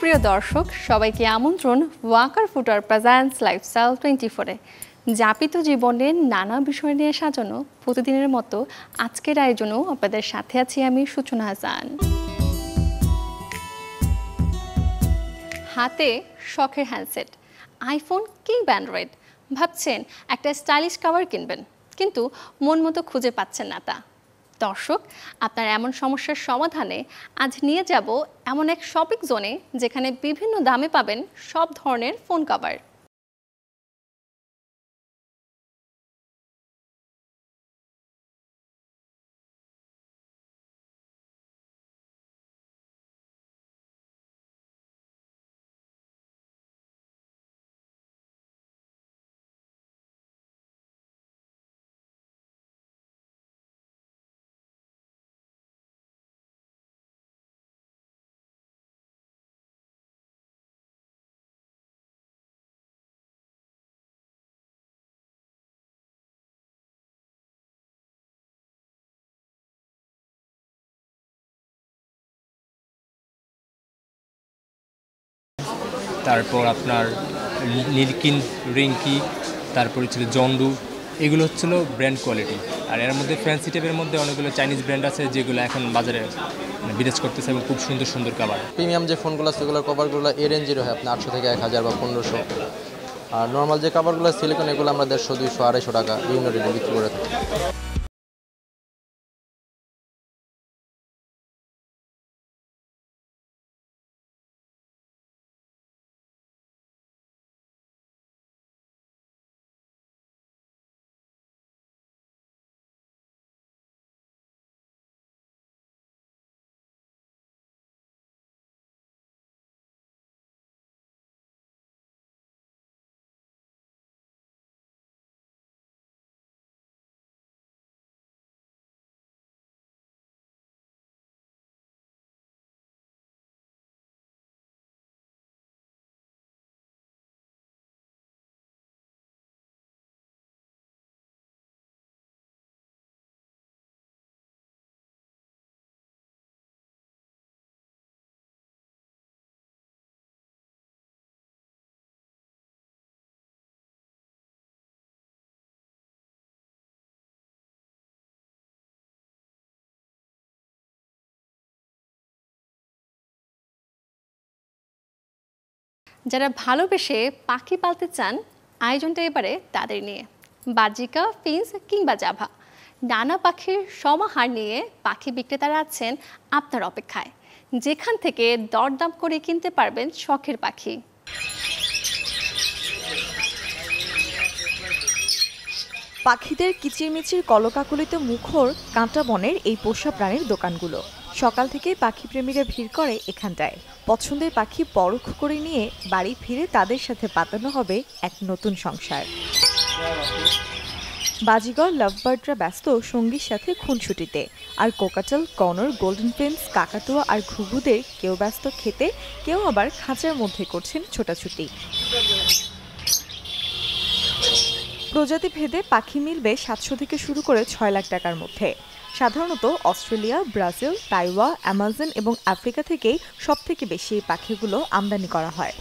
সুপ্রিয় দর্শক সবাইকে আমন্ত্রণ ওয়াকার ফুটওয়ার প্রেজেন্টস লাইফস্টাইল 24-এ যাপিত জীবনের নানা বিষয় নিয়ে সাজানো প্রতিদিনের মতো আজকের আয়োজনেও আপনাদের সাথে আছি আমি সূচনা হাসান। হাতে শখের হ্যান্ডসেট, আইফোন কিংবা অ্যান্ড্রয়েড, ভাবছেন একটা স্টাইলিশ কভার কিনবেন, কিন্তু মন মতো খুঁজে পাচ্ছেন না তা। দর্শক, আপনার এমন সমস্যার সমাধানে আজ নিয়ে যাব এমন এক শপিং জোনে যেখানে বিভিন্ন দামে পাবেন সব ধরনের ফোন কভার। তারপর আপনার নীলকিন, রিঙ্কি, তারপর ছিল জন্ডু, এগুলো হচ্ছিল ব্র্যান্ড কোয়ালিটি। আর এর মধ্যে ফ্যান্সি টাইপের মধ্যে অনেকগুলো চাইনিজ ব্র্যান্ড আছে যেগুলো এখন বাজারে বিরাজ করতেছে এবং খুব সুন্দর সুন্দর কভার। প্রিমিয়াম যে ফোনগুলো আছে সেগুলোর কভারগুলো এ রেঞ্জের হয় আপনার 800 থেকে 1000 বা 1500। আর নর্মাল যে কভারগুলো সিলিকন এগুলো আমরা 150, 200, 250 টাকা বিভিন্ন রেটে বিক্রি করে থাকি। যারা ভালোবেসে পাখি পালতে চান, আয়োজনটা এবারে তাদের নিয়ে। বাজিকা, ফিন্স কিংবা জাভা, নানা পাখির সমাহার নিয়ে পাখি বিক্রেতারা আছেন আপনার অপেক্ষায়, যেখান থেকে দরদাম করে কিনতে পারবেন শখের পাখি। পাখিদের কিচিরমিচির কলকাকলিতে মুখর কাঁটা বনের এই পোষা প্রাণীর দোকানগুলো। সকাল থেকেই পাখি প্রেমীরা ভিড় করে এখানটায়। পছন্দের পাখি পরখ করে নিয়ে বাড়ি ফিরে তাদের সাথে পাতানো হবে এক নতুন সংসার। বাজিগর, লাভবার্ডরা ব্যস্ত সঙ্গীর সাথে খুনছুটিতে, আর কোকাটেল, কনর, গোল্ডেন ফিন্স, কাকাতুয়া আর ঘুঘুদের কেউ ব্যস্ত খেতে, কেউ আবার খাঁচার মধ্যে করছেন ছোটাছুটি। প্রজাতি ভেদে পাখি মিলবে 700 থেকে শুরু করে 6 লাখ টাকার মধ্যে। সাধারণত অস্ট্রেলিয়া, ব্রাজিল, তাইওয়া, অ্যামাজন এবং আফ্রিকা থেকেই সব থেকে বেশি এই পাখিগুলো আমদানি করা হয়।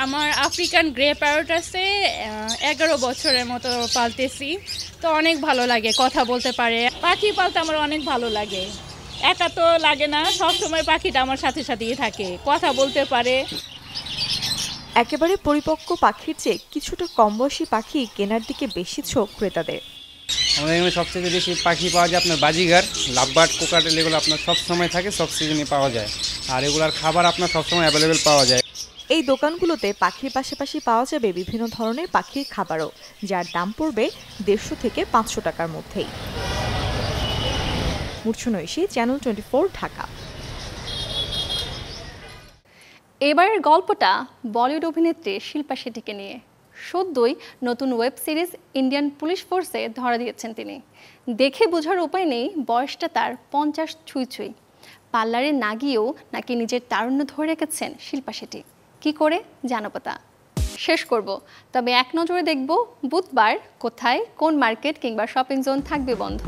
আমার আফ্রিকান গ্রে প্যারট আছে, 11 বছরের মতো পালতেছি, তো অনেক ভালো লাগে, কথা বলতে পারে। পাখি পালতে আমার অনেক ভালো লাগে, একা তো লাগে না, সবসময় পাখিটা আমার সাথে সাথেই থাকে, কথা বলতে পারে। একেবারে পরিপক্ক পাখির চেয়ে কিছুটা কম বয়সী পাখি কেনার দিকে বেশি ঝোঁক ক্রেতাদের। আমাদের এখানে সবচেয়ে বেশি পাখি পাওয়া যায় আপনার বাজিগার, লাভবার্ড, কোকাটেল, এগুলো আপনার সব সময় থাকে, সব সিজনে পাওয়া যায়। আর এগুলার খাবার আপনার সবসময় অ্যাভেলেবেল পাওয়া যায়। এই দোকানগুলোতে পাখির পাশাপাশি পাওয়া যাবে বিভিন্ন ধরনের পাখির খাবারও, যার দাম পড়বে 150 থেকে 500 টাকার মধ্যেই। মূর্ছনা ঐশী, চ্যানেল 24, ঢাকা। এবারের গল্পটা বলিউড অভিনেত্রী শিল্পা শেঠিকে নিয়ে। সদ্যই নতুন ওয়েব সিরিজ ইন্ডিয়ান পুলিশ ফোর্সে ধরা দিয়েছেন তিনি। দেখে বোঝার উপায় নেই বয়সটা তার 50 ছুঁই ছুঁই। পার্লারে না গিয়েও নাকি নিজের তারুণ্য ধরে রেখেছেন শিল্পা শেঠি। কি করে জানাবো তা। শেষ করব, তবে এক নজরে দেখব বুধবার কোথায় কোন মার্কেট কিংবা শপিং জোন থাকবে বন্ধ।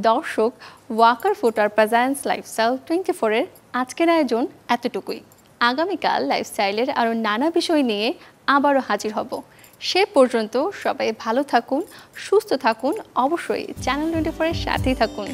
দর্শক, ওয়াকার ফুটওয়্যার প্রেজেন্টস লাইফস্টাইল 24-এর আজকের আয়োজন এতটুকুই। আগামীকাল লাইফস্টাইলের আরও নানা বিষয় নিয়ে আবারও হাজির হব। সে পর্যন্ত সবাই ভালো থাকুন, সুস্থ থাকুন, অবশ্যই চ্যানেল 24-এর সাথেই থাকুন।